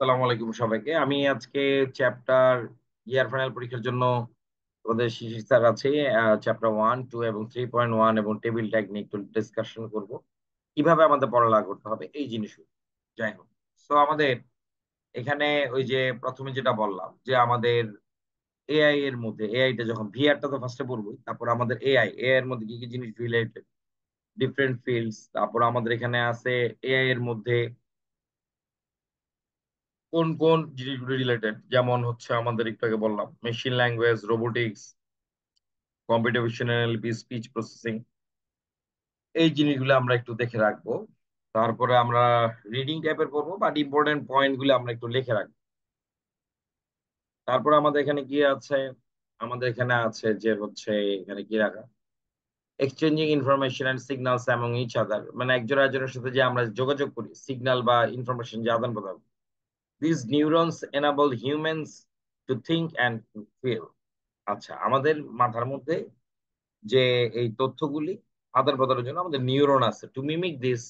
আসসালামু আলাইকুম সবাইকে। আমি আজকে চ্যাপ্টার ইয়ার ফাইনাল পরীক্ষার জন্য তোমাদের শিশির স্যার আছে। চ্যাপ্টার 1, 2 এবং 3.1 এবং টেবিল ট্যাগ নিয়ে একটু ডিসকাশন করব। কিভাবে আমাদের পড়ালেখা করতে হবে এই জিনিসগুলো। যাই হোক। সো আমাদের এখানে ওই যে প্রথমে যেটা বললাম যে আমাদের এআই এর মধ্যে এআইটা যখন ভিআরটা তো ফার্স্টে বলবোই। তারপর আমাদের এআই এর মধ্যে কি কি জিনিস রিলেটেড, ডিফারেন্ট ফিল্ডস। তারপর আমাদের এখানে আছে এআই এর মধ্যে কোন কোন জিনিসগুলো রিলেটেড, যেমন হচ্ছে আমাদের একটু আগে বললাম machine language, robotics, computational speech processing, এই জিনিসগুলো আমরা একটু দেখে রাখবো। তারপরে আমরা রিডিং টাইপের করবো, বাট ইম্পর্টেন্ট পয়েন্ট গুলো আমরা একটু লিখে রাখবো। তারপরে আমাদের এখানে কি আছে, আমাদের এখানে আছে যে হচ্ছে এখানে কি রাখা, exchanging information and signals among each other, মানে একজন আরেকজনের সাথে যে আমরা যোগাযোগ করি, সিগন্যাল বা ইনফরমেশন যে আদান প্রদান। This neurons enable humans to think and feel. আচ্ছা, আমাদের মাথার মধ্যে যে এই তথ্যগুলি আদান প্রদানের জন্য আমাদের নিউরন আছে। টু মিমিক দিস,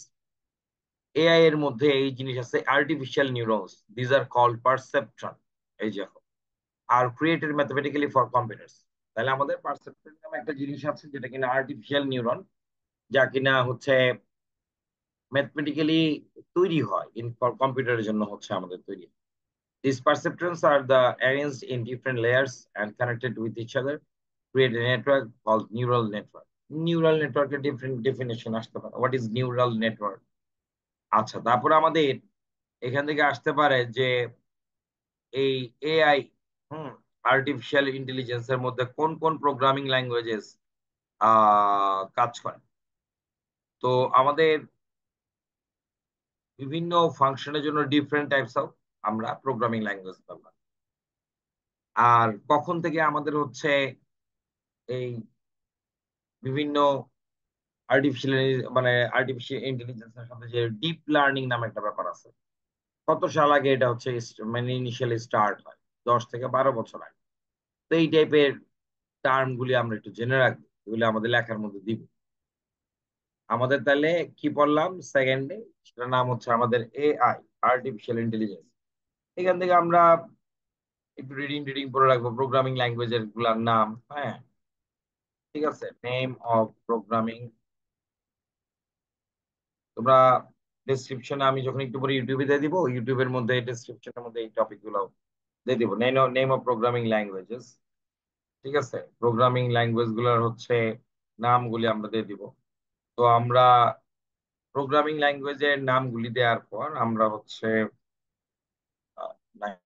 এআই এর মধ্যে এই জিনিস আছে artificial neurons, these are called perceptron. এই যে are created mathematically for computers. তাহলে আমাদের পারসেপট্রন নামে একটা জিনিস আছে যেটা কিনা আর্টিফিশিয়াল নিউরন, যা কিনা হচ্ছে ম্যাথমেটিক্যালি তৈরি হয় ইন ফর কম্পিউটারের জন্য হচ্ছে আমাদের তৈরি। These perceptrons are arranged in different layers and connected with each other, create a network called neural network. Neural network এর different definition আসতে পারে। What is neural network? আচ্ছা, তারপরে আমাদের এখান থেকে আসতে পারে যে এই এআই, আর্টিফিশিয়াল ইন্টেলিজেন্সের মধ্যে কোন কোন প্রোগ্রামিং ল্যাঙ্গুয়েজেস কাজ করে। তো আমাদের বিভিন্ন ফাংশনের জন্য ডিফারেন্ট টাইপস অফ আমরা প্রোগ্রামিং ল্যাঙ্গুয়েজ ব্যবহার। আর কখন থেকে আমাদের হচ্ছে এই বিভিন্ন আর্টিফিশিয়াল, মানে আর্টিফিশিয়াল ইন্টেলিজেন্সের সাথে যে ডিপ লার্নিং নামে একটা ব্যাপার আছে, কত সাল আগে এটা হচ্ছে মানে ইনিশিয়ালি স্টার্ট হয়, 10 থেকে 12 বছর আগে। তো এই টাইপের টার্ম গুলি আমরা একটু জেনে রাখবো, এগুলি আমাদের লেখার মধ্যে দিব। আমাদের তাহলে কি পড়লাম সেকেন্ডে, সেটার নাম হচ্ছে আমাদের এআই, আর্টিফিশিয়াল ইন্টেলিজেন্স। এখান থেকে আমরা একটু রিডিং টিডিং পড়ে রাখবো প্রোগ্রামিং ল্যাঙ্গুয়েজের গুলার নাম। হ্যাঁ, ঠিক আছে, নেম অফ প্রোগ্রামিং। তোমরা ডেসক্রিপশনে আমি যখন একটু পরে ইউটিউবে দিয়ে দিব, ইউটিউবের মধ্যে ডেসক্রিপশনের মধ্যে এই টপিক গুলো দিয়ে দিব। নেম অফ প্রোগ্রামিং ল্যাঙ্গুয়েজেস, ঠিক আছে, প্রোগ্রামিং ল্যাঙ্গুয়েজ গুলোর হচ্ছে নামগুলি আমরা দিয়ে দিব। তো আমরা প্রোগ্রামিং ল্যাঙ্গুয়েজের নামগুলি দেওয়ার পর আমরা হচ্ছে আহ, না-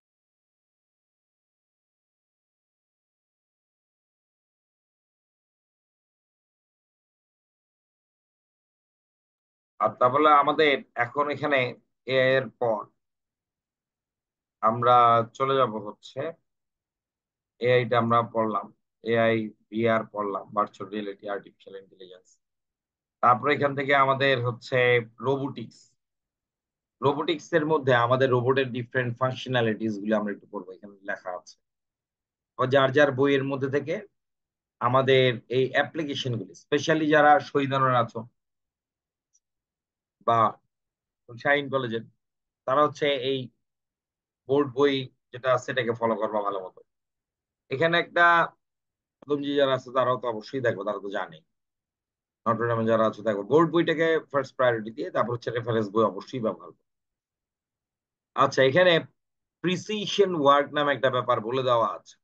আর তাহলে আমাদের এখন এখানে এর পর আমরা চলে যাব হচ্ছে এআইটা আমরা পড়লাম, এআই ভিআর পড়লাম, ভার্চুয়াল রিয়েলিটি, আর্টিফিশিয়াল ইন্টেলিজেন্স। তারপরে এখান থেকে আমাদের হচ্ছে রোবোটিক্স। রোবোটিক্স এর মধ্যে আমাদের রোবটের ডিফারেন্ট ফাংশনালিটিস গুলো আমরা একটু পড়বো, এখানে লেখা আছে। তো যার যার বইয়ের মধ্যে থেকে আমাদের এই অ্যাপ্লিকেশন গুলি, স্পেশালি যারা শহীদানের আছো বা শাহিন কলেজের, তারা হচ্ছে এই বোর্ড বই যেটা আছে সেটাকে ফলো করবা ভালো মতো। এখানে একটা প্রথম যে যারা আছে তারাও তো অবশ্যই দেখবো, তারা তো জানে। নটরডেমে যারা আছে দেখো, বোর্ড বইটাকে ফার্স্ট প্রায়োরিটি দিয়ে তারপর হচ্ছে রেফারেন্স বই অবশ্যই ব্যবহার করো। আচ্ছা, এখানে প্রিসিশন ওয়ার্ড নামে একটা ব্যাপার বলে দেওয়া আছে।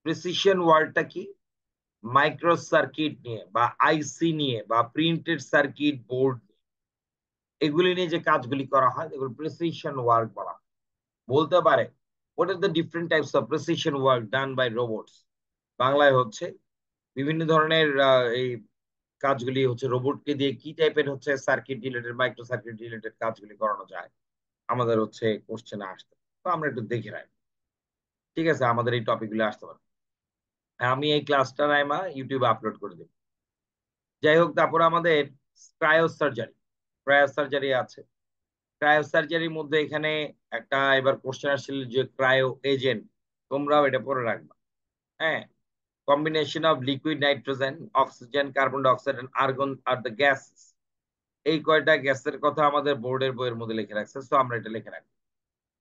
প্রিসিশন ওয়ার্ডটা কি? মাইক্রো সার্কিট নিয়ে বা আইসি নিয়ে বা প্রিন্টেড সার্কিট বোর্ড, এগুলি নিয়ে যে কাজগুলি করা হয় এগুলো প্রিসিশন ওয়ার্ক বলা হয়। বলতে পারে what are the different types of precision work done by robots. বাংলায় হচ্ছে বিভিন্ন ধরনের এই কাজগুলি হচ্ছে রোবটকে দিয়ে কি টাইপের হচ্ছে circuit related, micro circuit related কাজগুলি করানো যায়, আমাদের হচ্ছে কোশ্চেনে আসতে। তো আমরা একটু দেখে রাখি, ঠিক আছে, আমাদের এই টপিকগুলো আসতে পারে। আমি এই ক্লাসটা নাইমা ইউটিউবে আপলোড করে দেবো। যাই হোক, তারপর আমাদের ক্রায়োসার্জারি, ক্রায়োসার্জারি আছে। ক্রায়োসার্জারির মধ্যে এখানে একটা এবার কোশ্চেন আসছিল যে ক্রায়ো এজেন্ট, তোমরাও এটা পড়ে রাখবা। হ্যাঁ, combination of liquid nitrogen, oxygen, carbon dioxide and argon are the gas. এই কয়টা গ্যাসের কথা আমাদের বোর্ডের বইয়ের মধ্যে লিখে রাখছে, তো আমরা এটা লিখে রাখবো।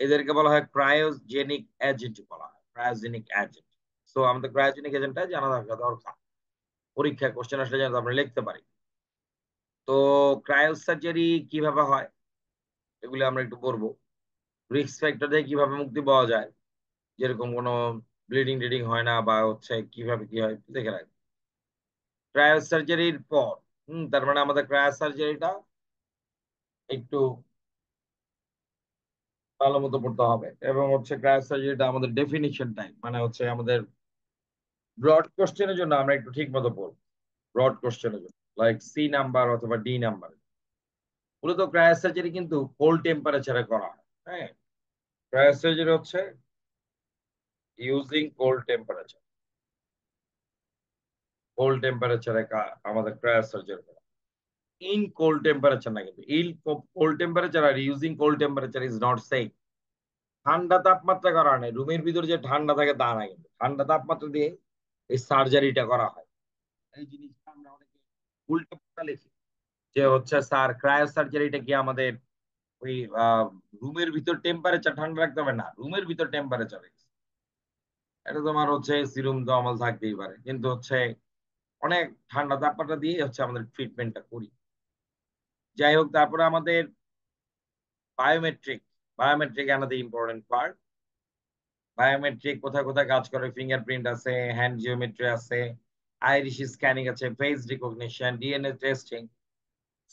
এদেরকে বলা হয় ক্রায়োজেনিক এজেন্ট বলা হয়, ক্রায়োজেনিক এজেন্ট। সো আমাদের ক্রায়োজেনিক এজেন্টটা জানা দরকার দরকার। পরীক্ষায় কোশ্চেন আসলে যেন আমরা লিখতে পারি। তো ক্রায়ো সার্জারি কিভাবে হয় এগুলো আমরা একটু পড়বো। রিস্ক ফ্যাক্টর থেকে কিভাবে মুক্তি পাওয়া যায়, যেরকম কোনো ব্লিডিং টিডিং হয় না বা হচ্ছে কিভাবে কি হয় একটু দেখে রাখবো। ক্রায়ো সার্জারির পর তার মানে আমাদের ক্রায়ো সার্জারিটা একটু ভালো মতো পড়তে হবে, এবং হচ্ছে ক্রায়ো সার্জারিটা আমাদের ডেফিনিশন টাইম মানে হচ্ছে আমাদের ব্রড কোশ্চেনের জন্য আমরা একটু ঠিক মতো পড়বো। ব্রড কোশ্চেনের জন্য লাইক সি নাম্বার অথবা ডি নাম্বার। মূলত ক্রায়ো সার্জারি কিন্তু কোল্ড টেম্পারেচারে করা হয়। হ্যাঁ, ক্রায়ো সার্জারি হচ্ছে ইউজিং কোল্ড টেম্পারেচার। কোল্ড টেম্পারেচারে আমাদের ক্রায়ো সার্জারি করা ইন কোল্ড টেম্পারেচার না, কিন্তু in cold temperature are using cold temperature is not same. ঠান্ডা তাপমাত্রা করা নেই, রুমের ভিতরে যে ঠান্ডা থাকে তা না, কিন্তু ঠান্ডা তাপমাত্রা দিয়ে এই সার্জারিটা করা হয়। এই জিনিসটা আমরা অনেকে উল্টো পাল্টা লিখি, যে হচ্ছে স্যার ক্রায়ো সার্জারিটা কি আমাদের ওই রুমের ভিতর টেম্পারেচার ঠান্ডা রাখতে হবে না, রুমের ভিতর টেম্পারেচার, এটা তোমার হচ্ছে এসি রুম তো আমল থাকতেই পারে, কিন্তু হচ্ছে অনেক ঠান্ডা তাপমাত্রা দিয়ে হচ্ছে আমাদের ট্রিটমেন্টটা করি। যাই হোক, তারপরে আমাদের biometric, biometric another important part. Biometric কোথায় কোথায় কাজ করে, ফিঙ্গারপ্রিন্ট আছে, হ্যান্ড জিওমেট্রি আছে, আইরিশ স্ক্যানিং আছে, ফেস রিকগনিশন, ডিএনএ টেস্টিং।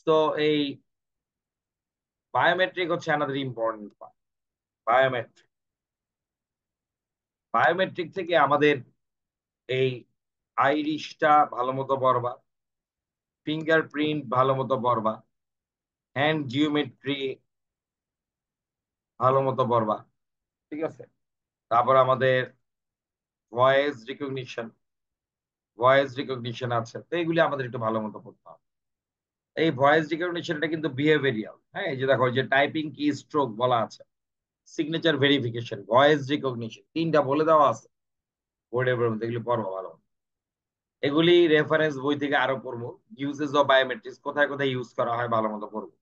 তো এই বায়োমেট্রিক হচ্ছে another important part. Biometric, biometric থেকে আমাদের এই আইরিশটা ভালো মতো পড়বা, ফিঙ্গারপ্রিন্ট ভালো মতো পড়বা, হ্যান্ড জিওমেট্রি ভালো মতো পড়বা। ঠিক আছে, তারপর আমাদের ভয়েস রিকগনিশন, ভয়েস রিকগনিশন আছে, তো এইগুলি আমাদের একটু ভালো মতো পড়তে হবে। এই ভয়েস রিকগনিশনটা কিন্তু বিহেভিয়ারিয়াল। হ্যাঁ, এই যে দেখো, যে টাইপিং কি স্ট্রোক বলা আছে, সিগনেচার ভেরিফিকেশন, ভয়েস রিকগনিশন, তিনটা বলে দেওয়া আছে বোর্ডের মধ্যে, এগুলি পড়বো ভালো। এগুলি রেফারেন্স বই থেকে আরো পড়বো। ইউজেস অফ বায়োমেট্রিক্স, কোথায় কোথায় ইউজ করা হয় ভালো মতো পড়বো।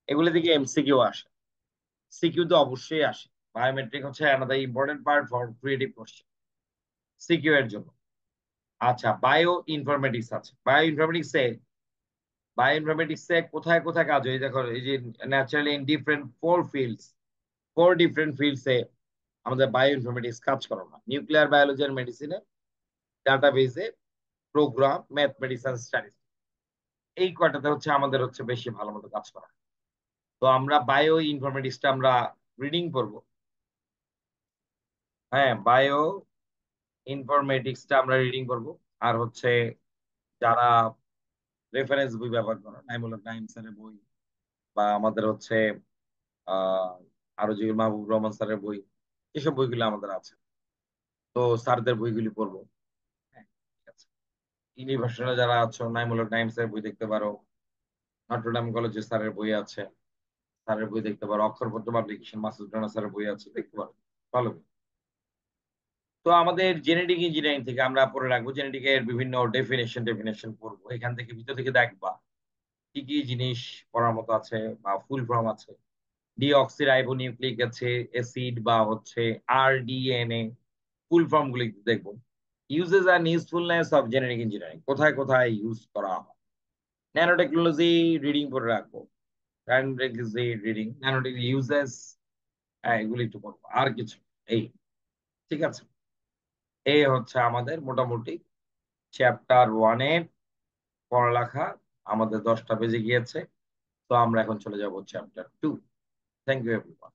এগুলি থেকে এমসিকিউ আসে, সিকিউ তো অবশ্যই আসে। বায়োমেট্রিক হচ্ছে another important part for creative question CQ এর জন্য। আচ্ছা, বায়ো ইনফরমেটিক্স আছে। বায়ো ইনফরমেটিক্সে কোথায় কোথায় কাজ হয়, দেখো এই যে naturally in different four fields, four different ফিল্ডসে আমাদের বায়ো ইনফরমেটিক্স কাজ করে না। নিউক্লিয়ার বায়োলজি আর মেডিসিনে, ডাটাবেজে, প্রোগ্রাম, ম্যাথমেটিক্স আর স্ট্যাটিস্টিক্স, এই কয়টাতে হচ্ছে আমাদের হচ্ছে বেশি ভালো মতো কাজ করা। তো আমরা বায়ো ইনফরমেটিক্সটা আমরা রিডিং করবো। হ্যাঁ, বায়ো ইনফরমেটিক্সটা আমরা রিডিং করব। আর হচ্ছে যারা রেফারেন্স বই ব্যবহার করে, নাইমুল নাইম স্যারের বই বা আমাদের হচ্ছে আহ আরো যে মাহবুব রহমান স্যারের বই, এসব বইগুলো আমাদের আছে, তো স্যারদের বইগুলি পড়বো। হ্যাঁ, ঠিক আছে। ইউনিভার্সিটি যারা আছো, নাইমুল নাইম স্যারের বই দেখতে পারো, নটরডেম কলেজের স্যারের বই আছে, স্যারের বই দেখতে পারো, অক্ষরপত্র পাবলিকেশন মাসুদ রানা স্যারের বই আছে, দেখতে পারো, ভালো বই। তো আমাদের জেনেটিক ইঞ্জিনিয়ারিং থেকে আমরা পড়ে রাখবো জেনেটিকের বিভিন্ন ডেফিনেশন পড়বো। এখান থেকে ভিতর থেকে দেখবা কি কি জিনিস পড়ার মতো আছে বা ফুল ফর্ম আছে, ডিঅক্সিরাইবো নিউক্লিক আছে অ্যাসিড বা হচ্ছে আরডিএনএ, ফুল ফর্ম গুলি দেখবো। Uses and usefulness of genetic engineering, কোথায় কোথায় ইউজ করা হয়। ন্যানো টেকনোলজি রিডিং করে রাখবো, nano technology reading, nano technology uses, হ্যাঁ এগুলি একটু পড়বো। আর কিছু এই, ঠিক আছে। এই হচ্ছে আমাদের মোটামুটি চ্যাপ্টার 1-এর পড়ালেখা। আমাদের 10টা বেজে গিয়েছে, তো আমরা এখন চলে যাব চ্যাপ্টার 2। Thank you everyone.